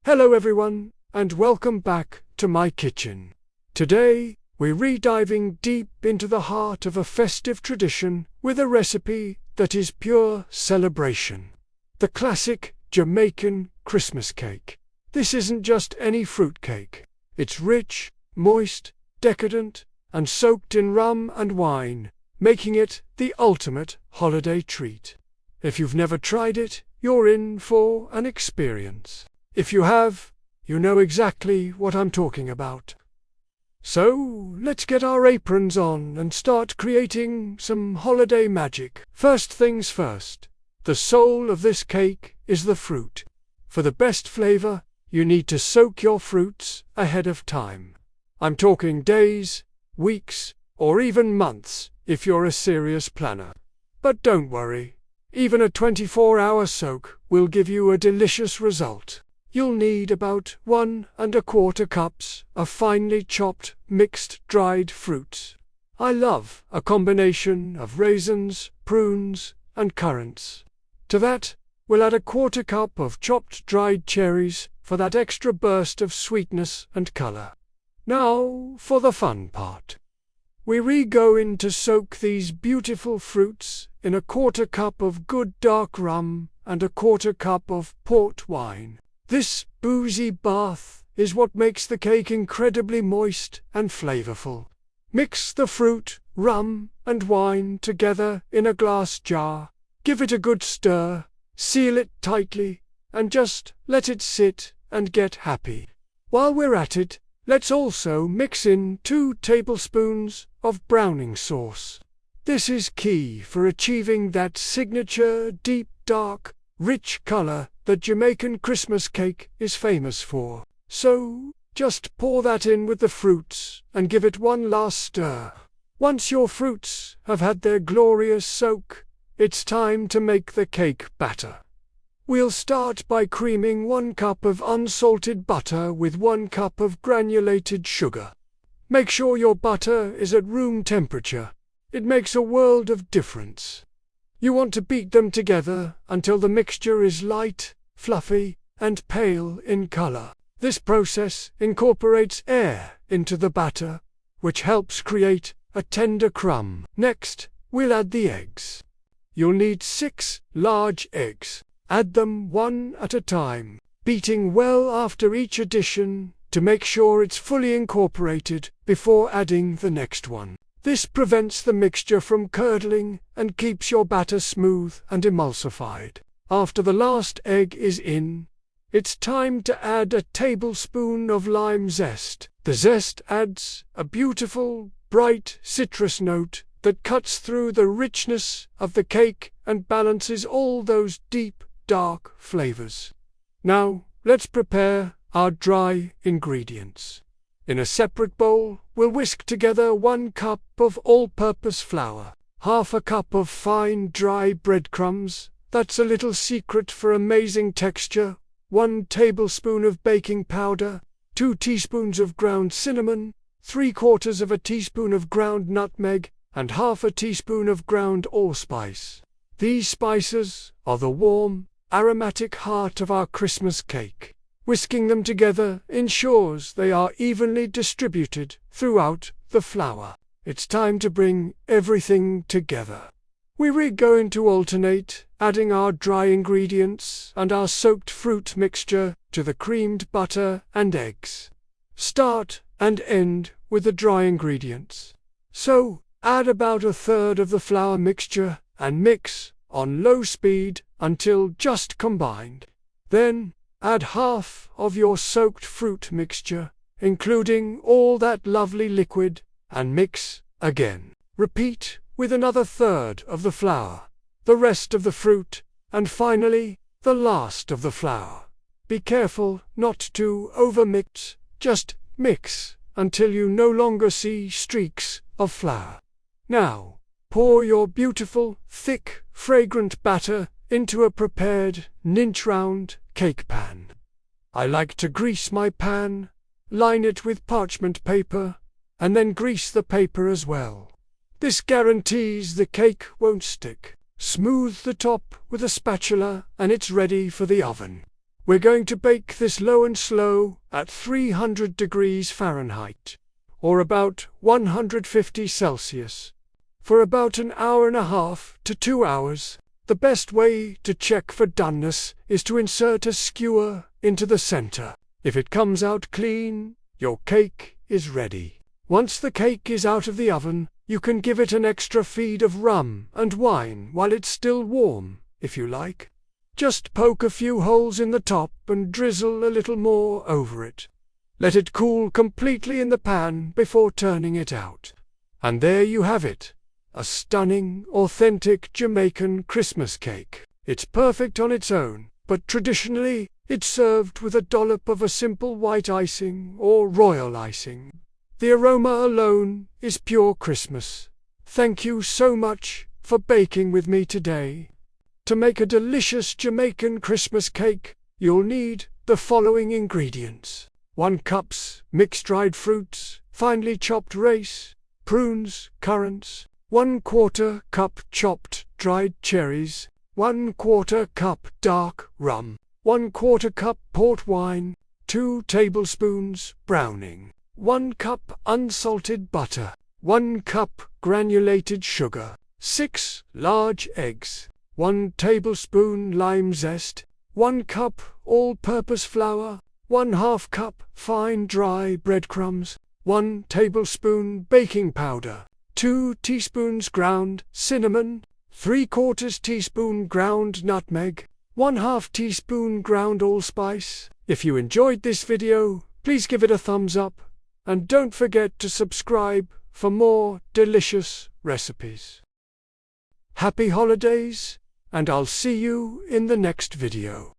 Hello everyone, and welcome back to my kitchen. Today, we're diving deep into the heart of a festive tradition with a recipe that is pure celebration. The classic Jamaican Christmas cake. This isn't just any fruit cake. It's rich, moist, decadent, and soaked in rum and wine, making it the ultimate holiday treat. If you've never tried it, you're in for an experience. If you have, you know exactly what I'm talking about. So, let's get our aprons on and start creating some holiday magic. First things first, the soul of this cake is the fruit. For the best flavor, you need to soak your fruits ahead of time. I'm talking days, weeks, or even months if you're a serious planner. But don't worry, even a 24-hour soak will give you a delicious result. You'll need about 1¼ cups of finely chopped mixed dried fruits. I love a combination of raisins, prunes, and currants. To that, we'll add 1/4 cup of chopped dried cherries for that extra burst of sweetness and color. Now for the fun part. We're going to soak these beautiful fruits in 1/4 cup of good dark rum and 1/4 cup of port wine. This boozy bath is what makes the cake incredibly moist and flavorful. Mix the fruit, rum, and wine together in a glass jar. Give it a good stir, seal it tightly, and just let it sit and get happy. While we're at it, let's also mix in 2 tablespoons of browning sauce. This is key for achieving that signature deep, dark, rich color that Jamaican Christmas cake is famous for. So, just pour that in with the fruits and give it one last stir. Once your fruits have had their glorious soak, it's time to make the cake batter. We'll start by creaming 1 cup of unsalted butter with 1 cup of granulated sugar. Make sure your butter is at room temperature. It makes a world of difference. You want to beat them together until the mixture is light, fluffy, and pale in color. This process incorporates air into the batter, which helps create a tender crumb. Next, we'll add the eggs. You'll need 6 large eggs. Add them one at a time, beating well after each addition to make sure it's fully incorporated before adding the next one. This prevents the mixture from curdling and keeps your batter smooth and emulsified. After the last egg is in, it's time to add a tablespoon of lime zest. The zest adds a beautiful, bright citrus note that cuts through the richness of the cake and balances all those deep, dark flavors. Now, let's prepare our dry ingredients. In a separate bowl, we'll whisk together 1 cup of all-purpose flour, 1/2 cup of fine dry breadcrumbs, that's a little secret for amazing texture, 1 tablespoon of baking powder, 2 teaspoons of ground cinnamon, 3/4 of a teaspoon of ground nutmeg, and 1/2 teaspoon of ground allspice. These spices are the warm, aromatic heart of our Christmas cake. Whisking them together ensures they are evenly distributed throughout the flour. It's time to bring everything together. We're going to alternate adding our dry ingredients and our soaked fruit mixture to the creamed butter and eggs. Start and end with the dry ingredients. So, add about 1/3 of the flour mixture and mix on low speed until just combined. Then, add 1/2 of your soaked fruit mixture, including all that lovely liquid, and mix again. Repeat with another 1/3 of the flour, the rest of the fruit, and finally, the last of the flour. Be careful not to overmix, just mix until you no longer see streaks of flour. Now, pour your beautiful, thick, fragrant batter into a prepared, inch-round cake pan. I like to grease my pan, line it with parchment paper, and then grease the paper as well. This guarantees the cake won't stick. Smooth the top with a spatula and it's ready for the oven. We're going to bake this low and slow at 300 degrees Fahrenheit, or about 150 Celsius, for about an hour and a half to 2 hours. The best way to check for doneness is to insert a skewer into the center. If it comes out clean, your cake is ready. Once the cake is out of the oven, you can give it an extra feed of rum and wine while it's still warm, if you like. Just poke a few holes in the top and drizzle a little more over it. Let it cool completely in the pan before turning it out. And there you have it, a stunning, authentic Jamaican Christmas cake. It's perfect on its own, but traditionally it's served with a dollop of a simple white icing or royal icing. The aroma alone is pure Christmas. Thank you so much for baking with me today. To make a delicious Jamaican Christmas cake, you'll need the following ingredients: 1 cup mixed dried fruits, finely chopped rice, prunes, currants, 1/4 cup chopped dried cherries, 1/4 cup dark rum, 1/4 cup port wine, 2 tablespoons browning, 1 cup unsalted butter, 1 cup granulated sugar, 6 large eggs, 1 tablespoon lime zest, 1 cup all-purpose flour, 1/2 cup fine dry breadcrumbs, 1 tablespoon baking powder, 2 teaspoons ground cinnamon, 3/4 teaspoon ground nutmeg, 1/2 teaspoon ground allspice. If you enjoyed this video, please give it a thumbs up, and don't forget to subscribe for more delicious recipes. Happy holidays, and I'll see you in the next video.